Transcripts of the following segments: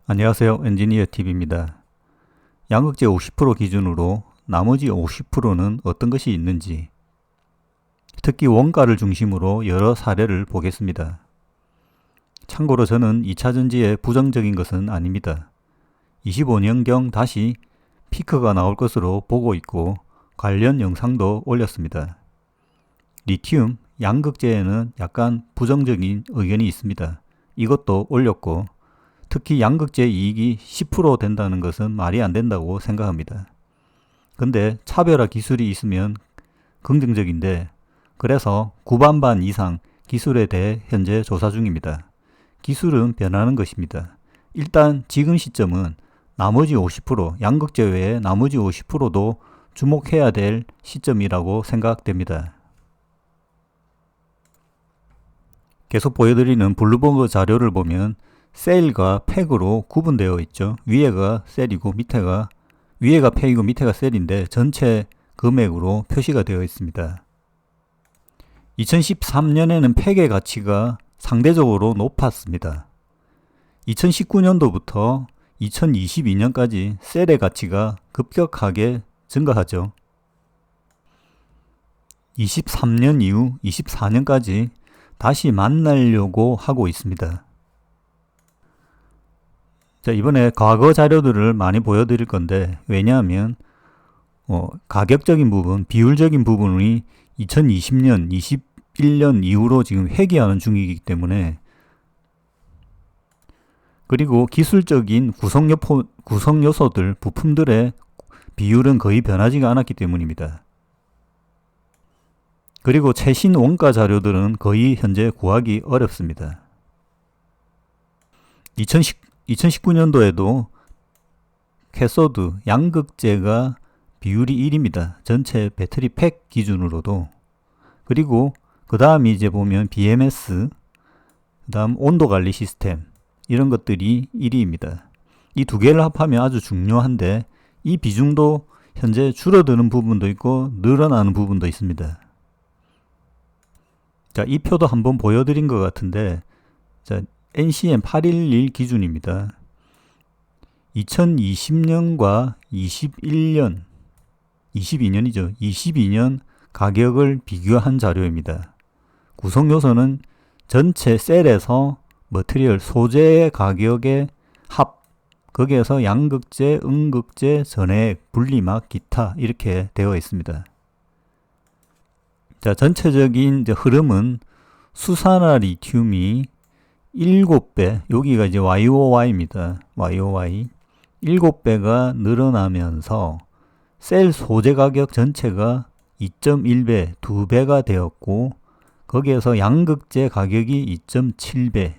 안녕하세요. 엔지니어 TV입니다. 양극재 50% 기준으로 나머지 50%는 어떤 것이 있는지, 특히 원가를 중심으로 여러 사례를 보겠습니다. 참고로 저는 2차전지에 부정적인 것은 아닙니다. 25년경 다시 피크가 나올 것으로 보고 있고 관련 영상도 올렸습니다. 리튬, 양극재에는 약간 부정적인 의견이 있습니다. 이것도 올렸고, 특히 양극재 이익이 10% 된다는 것은 말이 안 된다고 생각합니다. 근데 차별화 기술이 있으면 긍정적인데, 그래서 구반반 이상 기술에 대해 현재 조사 중입니다. 기술은 변하는 것입니다. 일단 지금 시점은 나머지 50%, 양극재 외에 나머지 50%도 주목해야 될 시점이라고 생각됩니다. 계속 보여드리는 블룸버그 자료를 보면 셀과 팩으로 구분되어 있죠. 위에가 셀이고 위에가 팩이고 밑에가 셀인데 전체 금액으로 표시가 되어 있습니다. 2013년에는 팩의 가치가 상대적으로 높았습니다. 2019년도부터 2022년까지 셀의 가치가 급격하게 증가하죠. 23년 이후 24년까지 다시 만나려고 하고 있습니다. 자, 이번에 과거 자료들을 많이 보여드릴 건데, 왜냐하면 가격적인 부분, 비율적인 부분이 2020년, 21년 이후로 지금 회귀하는 중이기 때문에, 그리고 기술적인 구성 요소들, 부품들의 비율은 거의 변하지가 않았기 때문입니다. 그리고 최신 원가 자료들은 거의 현재 구하기 어렵습니다. 2019년도에도 캐소드, 양극재가 비율이 1입니다. 전체 배터리 팩 기준으로도. 그리고 그 다음이 이제 보면 BMS, 그 다음 온도 관리 시스템, 이런 것들이 1위입니다. 이 두 개를 합하면 아주 중요한데, 이 비중도 현재 줄어드는 부분도 있고 늘어나는 부분도 있습니다. 자, 이 표도 한번 보여드린 것 같은데, 자, NCM 811 기준입니다. 2020년과 21년, 22년이죠. 22년 가격을 비교한 자료입니다. 구성 요소는 전체 셀에서 머티리얼 소재의 가격의 합, 거기에서 양극재, 음극재, 전해액, 분리막, 기타 이렇게 되어 있습니다. 자, 전체적인 흐름은 수산화 리튬이 7배, 여기가 이제 YOY입니다. YOY. 7배가 늘어나면서 셀 소재 가격 전체가 2.1배, 2배가 되었고, 거기에서 양극재 가격이 2.7배.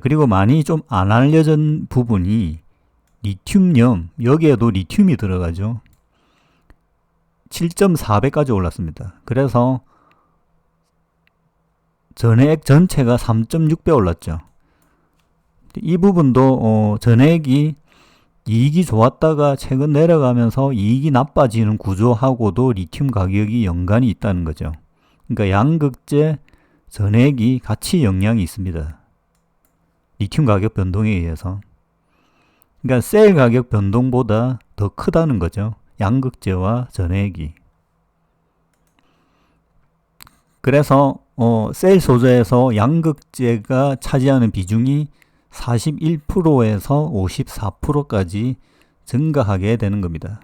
그리고 많이 좀 안 알려진 부분이 리튬염, 여기에도 리튬이 들어가죠. 7.4배까지 올랐습니다. 그래서 전해액 전체가 3.6배 올랐죠. 이 부분도 전해액이 이익이 좋았다가 최근 내려가면서 이익이 나빠지는 구조하고도 리튬 가격이 연관이 있다는 거죠. 그러니까 양극재, 전해액이 같이 영향이 있습니다. 리튬 가격 변동에 의해서. 그러니까 셀 가격 변동보다 더 크다는 거죠. 양극재와 전해액이. 그래서 셀 소재에서 양극재가 차지하는 비중이 41%에서 54%까지 증가하게 되는 겁니다.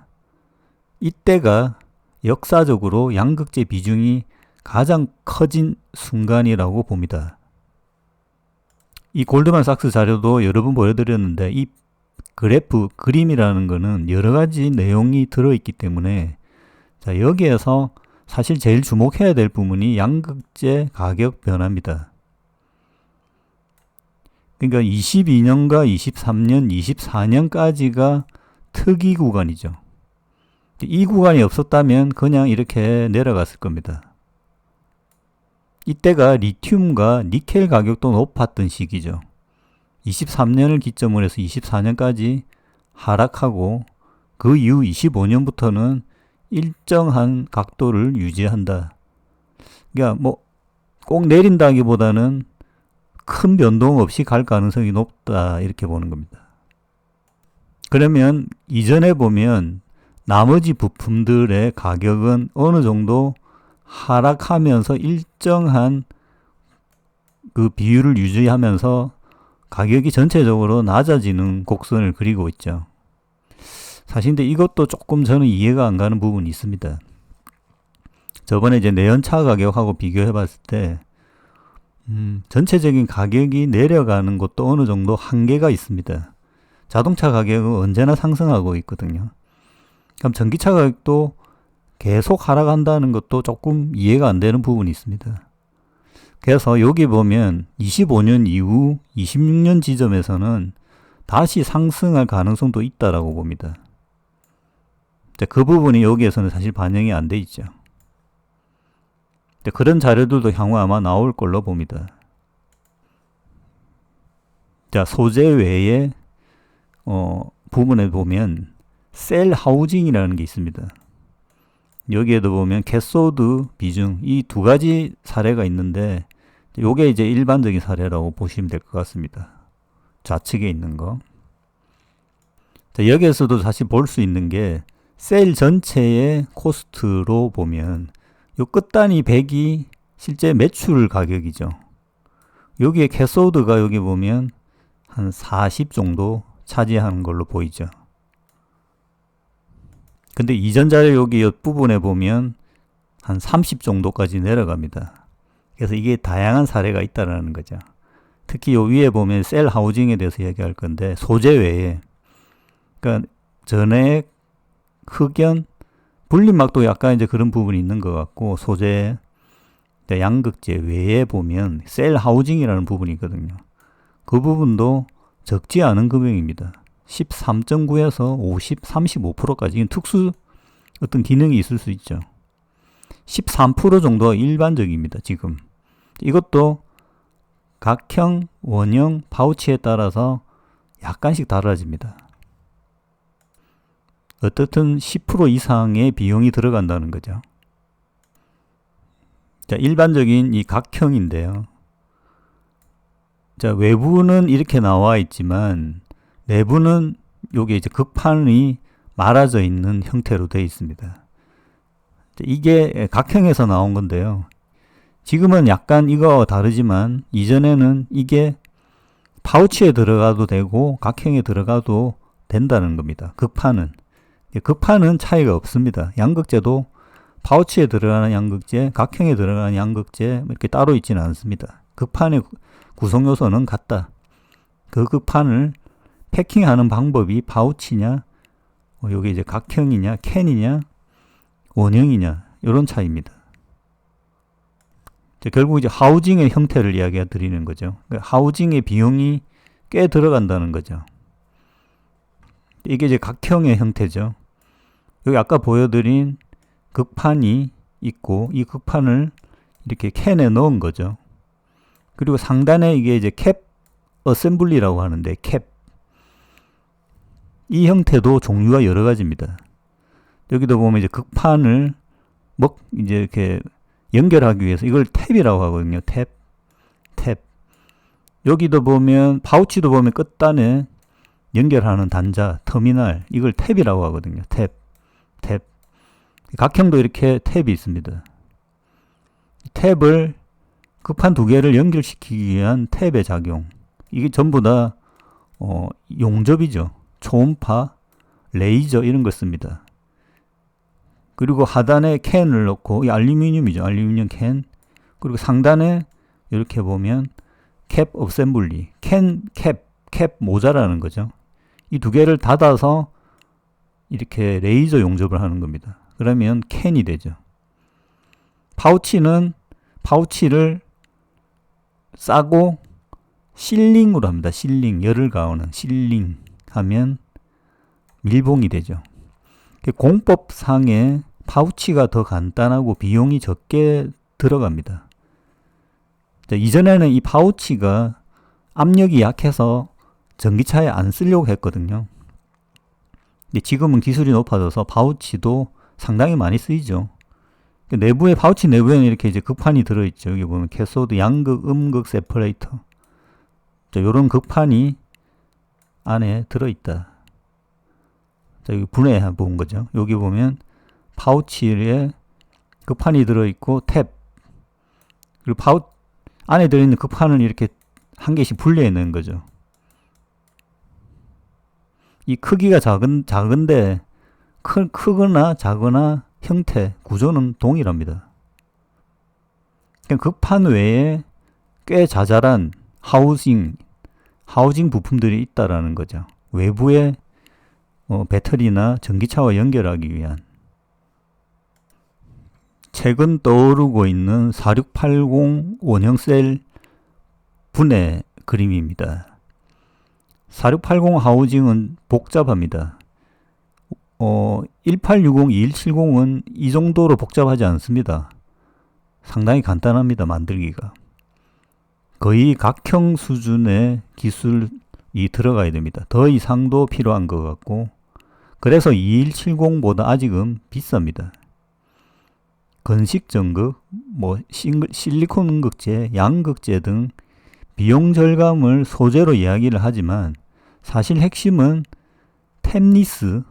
이때가 역사적으로 양극재 비중이 가장 커진 순간이라고 봅니다. 이 골드만삭스 자료도 여러 번 보여드렸는데, 이 그래프, 그림이라는 거는 여러 가지 내용이 들어있기 때문에, 자, 여기에서 사실 제일 주목해야 될 부분이 양극재 가격 변화입니다. 그러니까 22년과 23년, 24년까지가 특이 구간이죠. 이 구간이 없었다면 그냥 이렇게 내려갔을 겁니다. 이때가 리튬과 니켈 가격도 높았던 시기죠. 23년을 기점으로 해서 24년까지 하락하고, 그 이후 25년부터는 일정한 각도를 유지한다. 그러니까 꼭 내린다기보다는 큰 변동 없이 갈 가능성이 높다 이렇게 보는 겁니다. 그러면 이전에 보면 나머지 부품들의 가격은 어느 정도 하락하면서 일정한 그 비율을 유지하면서 가격이 전체적으로 낮아지는 곡선을 그리고 있죠. 사실 근데 이것도 조금 저는 이해가 안 가는 부분이 있습니다. 저번에 이제 내연차 가격하고 비교해 봤을 때 전체적인 가격이 내려가는 것도 어느 정도 한계가 있습니다. 자동차 가격은 언제나 상승하고 있거든요. 그럼 전기차 가격도 계속 하락한다는 것도 조금 이해가 안 되는 부분이 있습니다. 그래서 여기 보면 25년 이후 26년 지점에서는 다시 상승할 가능성도 있다라고 봅니다. 그 부분이 여기에서는 사실 반영이 안 돼 있죠. 그런 자료들도 향후 아마 나올 걸로 봅니다. 자, 소재 외에 부분에 보면 셀 하우징이라는 게 있습니다. 여기에도 보면 캐소드 비중 이 두 가지 사례가 있는데 요게 이제 일반적인 사례라고 보시면 될 것 같습니다. 좌측에 있는 거. 자, 여기에서도 사실 볼 수 있는 게 셀 전체의 코스트로 보면 요 끝단위 100이 실제 매출 가격이죠. 여기에 캐소드가 여기 보면 한 40 정도 차지하는 걸로 보이죠. 근데 이전 자료 여기 옆부분에 보면 한 30 정도까지 내려갑니다. 그래서 이게 다양한 사례가 있다라는 거죠. 특히 요 위에 보면 셀 하우징에 대해서 얘기할 건데 소재 외에 그러니까 전액, 흑연, 분리막도 약간 이제 그런 부분이 있는 것 같고 소재, 양극재 외에 보면 셀 하우징이라는 부분이 있거든요. 그 부분도 적지 않은 금액입니다. 13.9에서 50, 35%까지 이건 특수 어떤 기능이 있을 수 있죠. 13% 정도가 일반적입니다. 지금 이것도 각형, 원형, 파우치에 따라서 약간씩 달라집니다. 어떻든 10% 이상의 비용이 들어간다는 거죠. 자, 일반적인 이 각형인데요. 자, 외부는 이렇게 나와 있지만 내부는 요게 이제 극판이 말아져 있는 형태로 되어 있습니다. 이게 각형에서 나온 건데요. 지금은 약간 이거와 다르지만 이전에는 이게 파우치에 들어가도 되고 각형에 들어가도 된다는 겁니다. 극판은 차이가 없습니다. 양극재도 파우치에 들어가는 양극재, 각형에 들어가는 양극재 이렇게 따로 있지는 않습니다. 극판의 구성 요소는 같다. 그 극판을 패킹하는 방법이 파우치냐, 여기 이제 각형이냐, 캔이냐, 원형이냐 이런 차이입니다. 결국 이제 하우징의 형태를 이야기해 드리는 거죠. 그러니까 하우징의 비용이 꽤 들어간다는 거죠. 이게 이제 각형의 형태죠. 여기 아까 보여드린 극판이 있고 이 극판을 이렇게 캔에 넣은 거죠. 그리고 상단에 이게 이제 캡 어셈블리라고 하는데 캡. 이 형태도 종류가 여러 가지입니다. 여기도 보면 이제 극판을 이제 이렇게 연결하기 위해서 이걸 탭이라고 하거든요. 탭. 여기도 보면 파우치도 보면 끝단에 연결하는 단자, 터미널 이걸 탭이라고 하거든요. 탭. 각형도 이렇게 탭이 있습니다. 탭을 극판 두 개를 연결시키기 위한 탭의 작용. 이게 전부 다 용접이죠. 초음파, 레이저 이런 걸 씁니다. 그리고 하단에 캔을 넣고 이 알루미늄이죠. 알루미늄 캔. 그리고 상단에 이렇게 보면 캡 어셈블리, 캡 모자라는 거죠. 이 두 개를 닫아서 이렇게 레이저 용접을 하는 겁니다. 그러면 캔이 되죠. 파우치를 싸고 실링으로 합니다. 실링, 열을 가하는 실링 하면 밀봉이 되죠. 공법상에 파우치가 더 간단하고 비용이 적게 들어갑니다. 자, 이전에는 이 파우치가 압력이 약해서 전기차에 안 쓰려고 했거든요. 근데 지금은 기술이 높아져서 파우치도 상당히 많이 쓰이죠. 파우치 내부에는 이렇게 이제 극판이 들어있죠. 여기 보면 캐소드, 양극, 음극 세퍼레이터. 자, 요런 극판이 안에 들어있다. 자, 여기 분해 본 거죠. 여기 보면 파우치에 극판이 들어있고 탭, 그리고 안에 들어있는 극판을 이렇게 한 개씩 분리해 놓은 거죠. 이 크기가 작은데 크거나 작거나 형태, 구조는 동일합니다. 극판 외에 꽤 자잘한 하우징 부품들이 있다라는 거죠. 외부에 배터리나 전기차와 연결하기 위한. 최근 떠오르고 있는 4680 원형 셀 분해 그림입니다. 4680 하우징은 복잡합니다. 1860, 2170은 이 정도로 복잡하지 않습니다. 상당히 간단합니다. 만들기가. 거의 각형 수준의 기술이 들어가야 됩니다. 더 이상도 필요한 것 같고, 그래서 2170보다 아직은 비쌉니다. 건식 전극, 실리콘 음극재, 양극재 등 비용 절감을 소재로 이야기를 하지만 사실 핵심은 템리스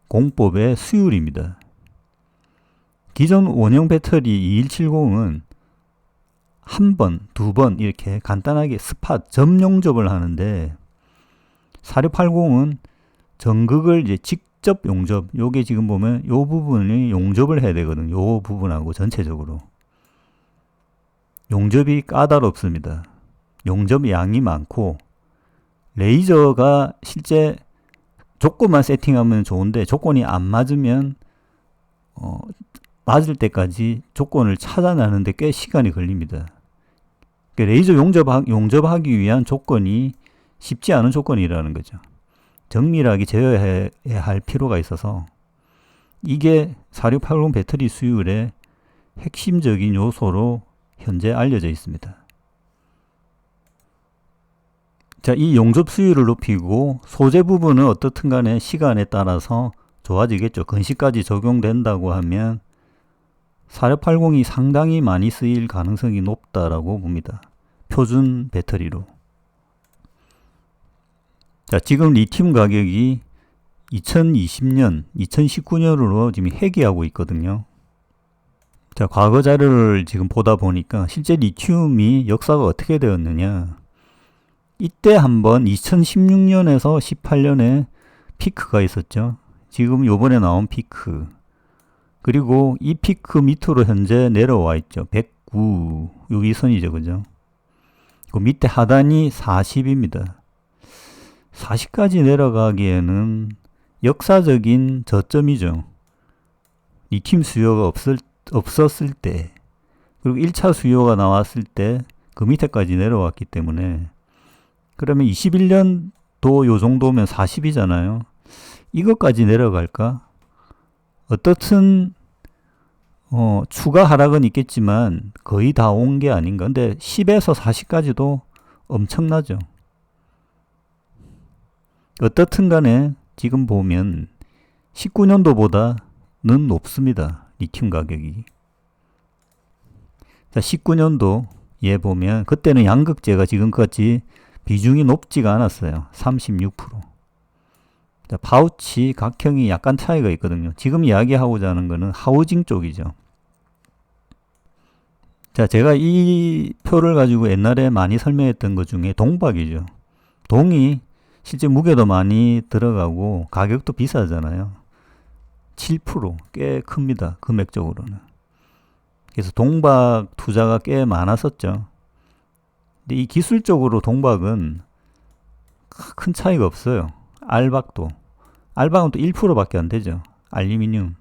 공법의 수율입니다. 기존 원형 배터리 2170은 한 번, 두 번 이렇게 간단하게 점 용접을 하는데 4680은 전극을 이제 직접 용접, 요게 지금 보면 요 부분이 용접을 해야 되거든요. 요 부분하고 전체적으로. 용접이 까다롭습니다. 용접 양이 많고, 레이저가 실제 조건만 세팅하면 좋은데 조건이 안 맞으면 맞을 때까지 조건을 찾아내는데 꽤 시간이 걸립니다. 레이저 용접하기 위한 조건이 쉽지 않은 조건이라는 거죠. 정밀하게 제어해야 할 필요가 있어서 이게 4680 배터리 수율의 핵심적인 요소로 현재 알려져 있습니다. 자, 이 용접 수율을 높이고 소재 부분은 어떻든 간에 시간에 따라서 좋아지겠죠. 건식까지 적용된다고 하면 4680이 상당히 많이 쓰일 가능성이 높다라고 봅니다. 표준 배터리로. 자, 지금 리튬 가격이 2020년, 2019년으로 지금 회귀하고 있거든요. 자, 과거 자료를 지금 보다 보니까 실제 리튬이 역사가 어떻게 되었느냐. 이때 한번 2016년에서 18년에 피크가 있었죠. 지금 요번에 나온 피크. 그리고 이 피크 밑으로 현재 내려와 있죠. 109, 여기 선이죠. 그죠? 그 밑에 하단이 40입니다. 40까지 내려가기에는 역사적인 저점이죠. 리튬 수요가 없었을 때, 그리고 1차 수요가 나왔을 때 그 밑에까지 내려왔기 때문에, 그러면 21년도 요 정도면 40이잖아요. 이것까지 내려갈까? 어떻든 추가 하락은 있겠지만 거의 다 온 게 아닌가. 근데 10에서 40까지도 엄청나죠. 어떻든 간에 지금 보면 19년도보다는 높습니다. 리튬 가격이. 자, 19년도에 보면 그때는 양극재가 지금까지 비중이 높지가 않았어요. 36%. 자, 파우치 각형이 약간 차이가 있거든요. 지금 이야기하고자 하는 거는 하우징 쪽이죠. 자, 제가 이 표를 가지고 옛날에 많이 설명했던 것 중에 동박이죠. 동이 실제 무게도 많이 들어가고 가격도 비싸잖아요. 7% 꽤 큽니다. 금액적으로는. 그래서 동박 투자가 꽤 많았었죠. 근데 이 기술적으로 동박은 큰 차이가 없어요. 알박은 또 1%밖에 안 되죠. 알루미늄,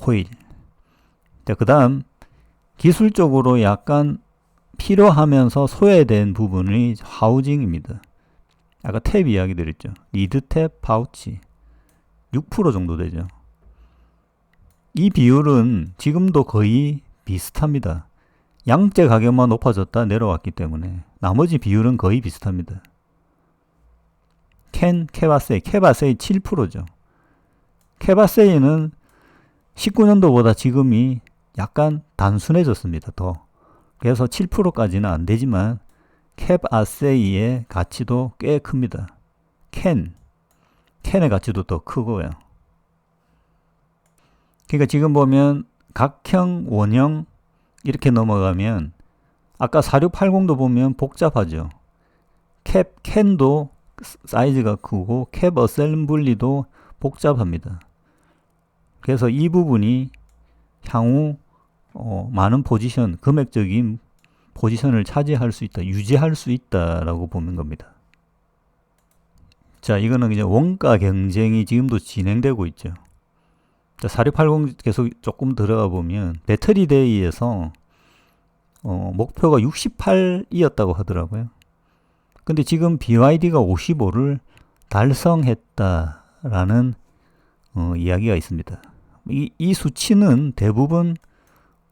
호일. 자, 그 다음 기술적으로 약간 필요하면서 소외된 부분이 하우징입니다. 아까 탭 이야기 드렸죠. 리드 탭 파우치 6% 정도 되죠. 이 비율은 지금도 거의 비슷합니다. 양재 가격만 높아졌다 내려왔기 때문에 나머지 비율은 거의 비슷합니다. 케바세이 7%죠. 케바세이는 19년도보다 지금이 약간 단순해졌습니다. 더. 그래서 7%까지는 안 되지만 캡 아세이의 가치도 꽤 큽니다. 캔의 가치도 더 크고요. 그러니까 지금 보면 각형, 원형 이렇게 넘어가면 아까 4680도 보면 복잡하죠. 캔도 사이즈가 크고 캡 어셈블리도 복잡합니다. 그래서 이 부분이 향후 많은 포지션, 금액적인 포지션을 차지할 수 있다, 유지할 수 있다라고 보는 겁니다. 자, 이거는 이제 원가 경쟁이 지금도 진행되고 있죠. 자, 4680 계속 조금 들어가 보면 배터리 데이에서 목표가 68이었다고 하더라고요. 근데 지금 BYD가 55를 달성했다라는 이야기가 있습니다. 이 수치는 대부분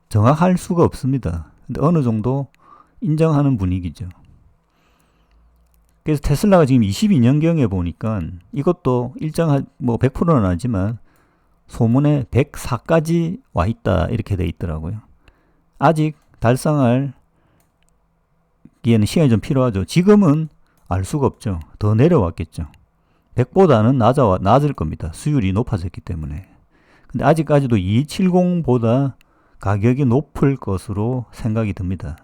정확할 수가 없습니다. 근데 어느 정도 인정하는 분위기죠. 그래서 테슬라가 지금 22년경에 보니까 이것도 일정한 100%는 아니지만 소문에 104까지 와 있다 이렇게 돼 있더라고요. 아직 달성할 기에는 시간이 좀 필요하죠. 지금은 알 수가 없죠. 더 내려왔겠죠. 100보다는 낮을 겁니다. 수율이 높아졌기 때문에. 근데 아직까지도 270보다 가격이 높을 것으로 생각이 듭니다.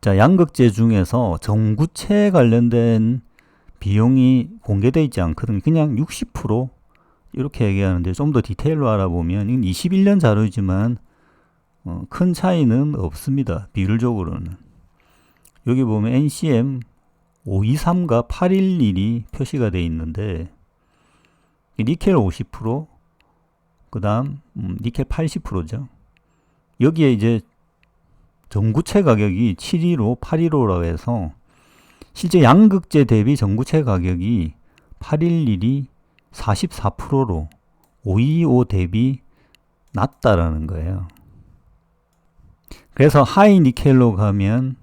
자, 양극재 중에서 전구체 관련된 비용이 공개되어 있지 않거든요. 그냥 60% 이렇게 얘기하는데 좀 더 디테일로 알아보면 이건 21년 자료지만 큰 차이는 없습니다. 비율적으로는. 여기 보면 NCM 523과 811이 표시가 되어 있는데 니켈 50%, 그 다음 니켈 80%죠. 여기에 이제 전구체 가격이 715, 815라고 해서 실제 양극재 대비 전구체 가격이 811이 44%로 525 대비 낮다라는 거예요. 그래서 하이 니켈로 가면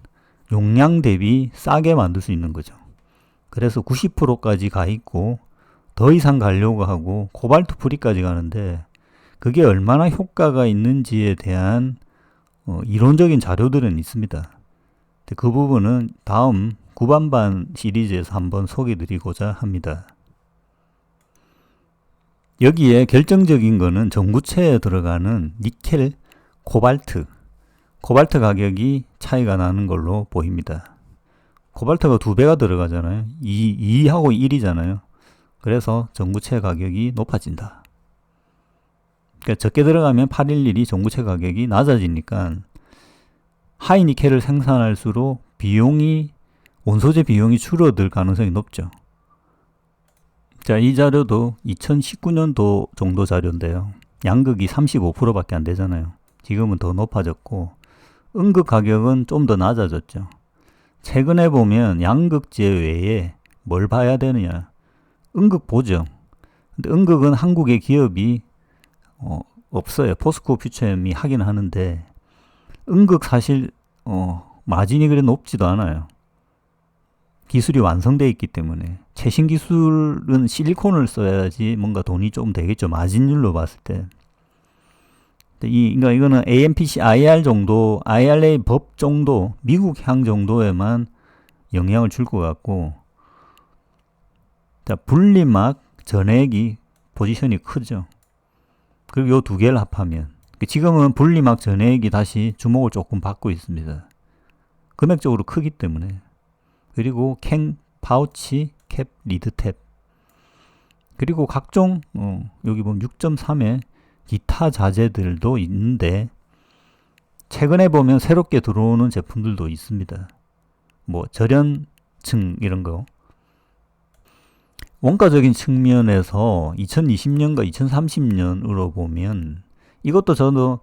용량 대비 싸게 만들 수 있는 거죠. 그래서 90%까지 가 있고 더 이상 가려고 하고 코발트 프리까지 가는데 그게 얼마나 효과가 있는지에 대한 이론적인 자료들은 있습니다. 그 부분은 다음 구반반 시리즈에서 한번 소개드리고자 합니다. 여기에 결정적인 거는 전구체에 들어가는 니켈, 코발트 가격이 차이가 나는 걸로 보입니다. 코발트가 2배가 들어가잖아요. 2하고 1이잖아요. 그래서 전구체 가격이 높아진다. 그러니까 적게 들어가면 811이 전구체 가격이 낮아지니까 하이 니켈을 생산할수록 원소재 비용이 줄어들 가능성이 높죠. 자, 이 자료도 2019년도 정도 자료인데요. 양극이 35%밖에 안 되잖아요. 지금은 더 높아졌고 음극 가격은 좀 더 낮아졌죠. 최근에 보면 양극재 외에 뭘 봐야 되느냐. 음극 보죠. 근데 음극은 한국의 기업이 없어요. 포스코 퓨처엠이 하긴 하는데 음극 사실 마진이 그래 높지도 않아요. 기술이 완성되어 있기 때문에. 최신 기술은 실리콘을 써야지 뭔가 돈이 좀 되겠죠. 마진율로 봤을 때. 그러니까 이거는 AMPC IR 정도, IRA 법 정도, 미국향 정도에만 영향을 줄 것 같고, 자, 분리막 전액이 포지션이 크죠. 그리고 요 두 개를 합하면. 지금은 분리막 전액이 다시 주목을 조금 받고 있습니다. 금액적으로 크기 때문에. 그리고 캔, 파우치, 캡, 리드 탭. 그리고 각종, 여기 보면 6.3에 기타 자재들도 있는데, 최근에 보면 새롭게 들어오는 제품들도 있습니다. 절연층 이런 거. 원가적인 측면에서 2020년과 2030년으로 보면 이것도 저도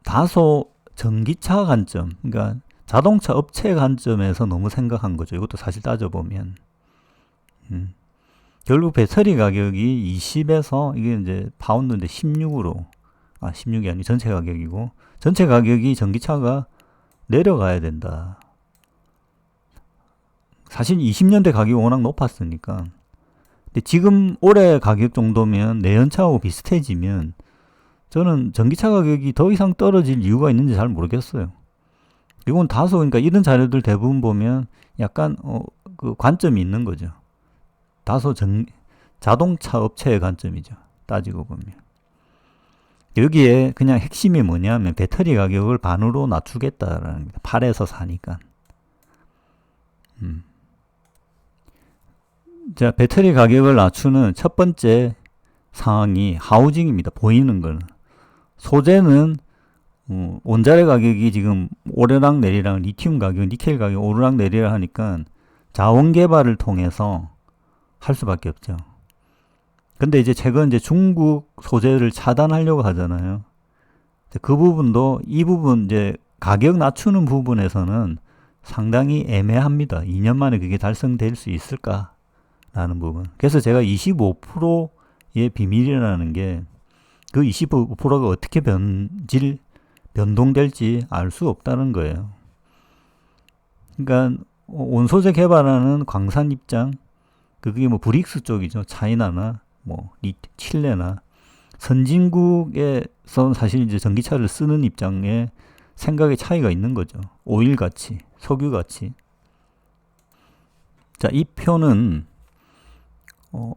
다소 전기차 관점, 그러니까 자동차 업체 관점에서 너무 생각한 거죠. 이것도 사실 따져보면. 결국 배터리 가격이 20에서 이게 이제 파운드인데 16으로, 16이 아니고 전체 가격이고, 전체 가격이 전기차가 내려가야 된다. 사실 20년대 가격이 워낙 높았으니까. 근데 지금 올해 가격 정도면 내연차하고 비슷해지면 저는 전기차 가격이 더 이상 떨어질 이유가 있는지 잘 모르겠어요. 이건 다소, 그러니까 이런 자료들 대부분 보면 약간 그 관점이 있는 거죠. 다소 자동차 업체의 관점이죠. 따지고 보면. 여기에 그냥 핵심이 뭐냐면 배터리 가격을 반으로 낮추겠다라는 거예요. 8에서 4니까. 자, 배터리 가격을 낮추는 첫 번째 상황이 하우징입니다. 보이는 거는. 소재는 원자재 가격이 지금 오르락 내리락, 리튬 가격, 니켈 가격 오르락 내리락 하니까 자원 개발을 통해서 할 수밖에 없죠. 근데 이제 최근 이제 중국 소재를 차단하려고 하잖아요. 그 부분도 이 부분 이제 가격 낮추는 부분에서는 상당히 애매합니다. 2년 만에 그게 달성될 수 있을까라는 부분. 그래서 제가 25%의 비밀이라는 게 그 25%가 어떻게 변동될지 알 수 없다는 거예요. 그러니까 원소재 개발하는 광산 입장, 그게 뭐 브릭스 쪽이죠. 차이나나 뭐 칠레나 선진국에선 사실 이제 전기차를 쓰는 입장에 생각의 차이가 있는 거죠. 오일 가치, 석유 가치. 자, 이 표는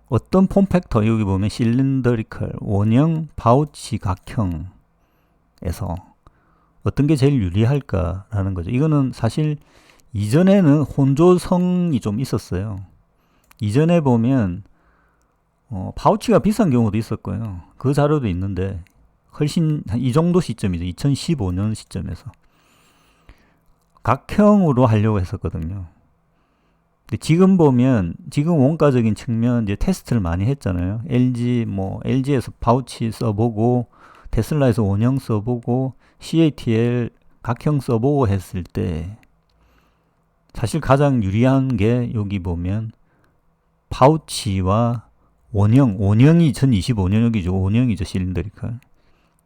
어떤 폼팩터, 여기 보면 실린더리컬, 원형, 파우치, 각형에서 어떤 게 제일 유리할까라는 거죠. 이거는 사실 이전에는 혼조성이 좀 있었어요. 이전에 보면 파우치가 비싼 경우도 있었고요. 그 자료도 있는데 훨씬 이 정도 시점이죠. 2015년 시점에서 각형으로 하려고 했었거든요. 근데 지금 보면 지금 원가적인 측면 이제 테스트를 많이 했잖아요. LG에서 파우치 써보고 테슬라에서 원형 써보고 CATL 각형 써보고 했을 때 사실 가장 유리한 게 여기 보면 파우치와 원형이 2025년이죠. 원형이죠. 실린더리컬.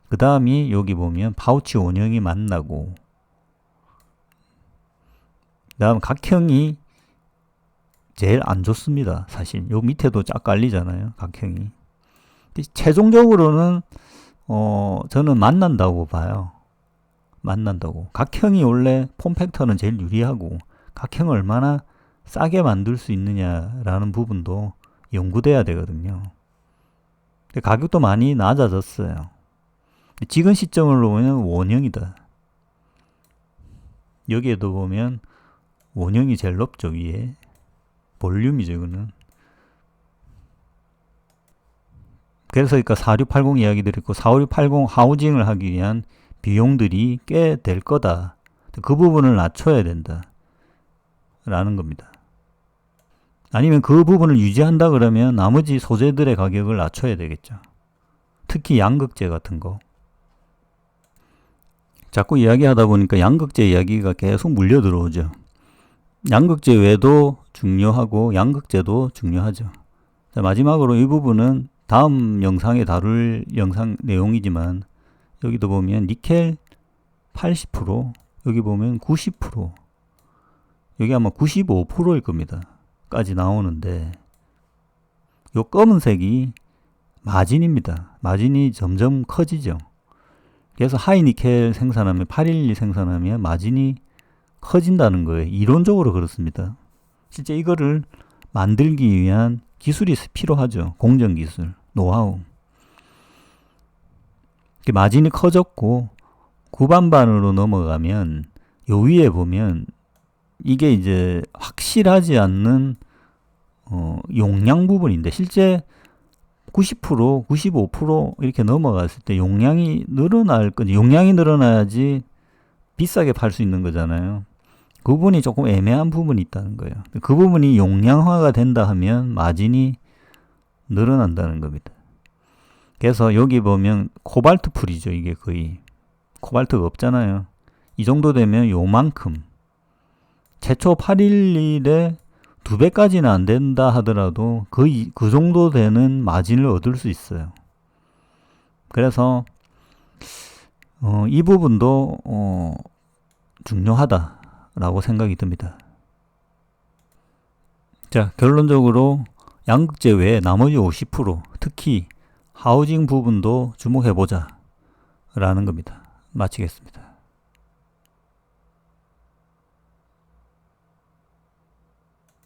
그 다음이 여기 보면 파우치 원형이 만나고 그 다음 각형이 제일 안 좋습니다. 사실 요 밑에도 쫙 깔리잖아요. 각형이. 최종적으로는 저는 만난다고 봐요. 만난다고. 각형이 원래 폼팩터는 제일 유리하고 각형을 얼마나 싸게 만들 수 있느냐라는 부분도 연구돼야 되거든요. 가격도 많이 낮아졌어요. 지금 시점으로 보면 원형이다. 여기에도 보면 원형이 제일 높죠. 위에 볼륨이죠. 이거는. 그래서 그러니까 4680 이야기들이 있고 4680 하우징을 하기 위한 비용들이 꽤 될 거다. 그 부분을 낮춰야 된다. 라는 겁니다. 아니면 그 부분을 유지한다 그러면 나머지 소재들의 가격을 낮춰야 되겠죠. 특히 양극재 같은 거. 자꾸 이야기하다 보니까 양극재 이야기가 계속 물려 들어오죠. 양극재 외도 중요하고 양극재도 중요하죠. 자, 마지막으로 이 부분은 다음 영상에 다룰 영상 내용이지만 여기도 보면 니켈 80%, 여기 보면 90%, 여기 아마 95%일 겁니다. 까지 나오는데 요 검은색이 마진입니다. 마진이 점점 커지죠. 그래서 하이니켈 생산하면 812 생산하면 마진이 커진다는 거예요. 이론적으로 그렇습니다. 실제 이거를 만들기 위한 기술이 필요하죠. 공정기술, 노하우. 마진이 커졌고 구반반으로 넘어가면 요 위에 보면 이게 이제 확실하지 않는 용량 부분인데 실제 90%, 95% 이렇게 넘어갔을 때 용량이 늘어날 건지, 용량이 늘어나야지 비싸게 팔 수 있는 거잖아요. 그 부분이 조금 애매한 부분이 있다는 거예요. 그 부분이 용량화가 된다 하면 마진이 늘어난다는 겁니다. 그래서 여기 보면 코발트 풀이죠. 이게 거의 코발트가 없잖아요. 이 정도 되면 요만큼 최초 811에 2배까지는 안 된다 하더라도 거의 그 정도 되는 마진을 얻을 수 있어요. 그래서 이 부분도 중요하다라고 생각이 듭니다. 자, 결론적으로 양극재 외에 나머지 50% 특히 하우징 부분도 주목해보자 라는 겁니다. 마치겠습니다.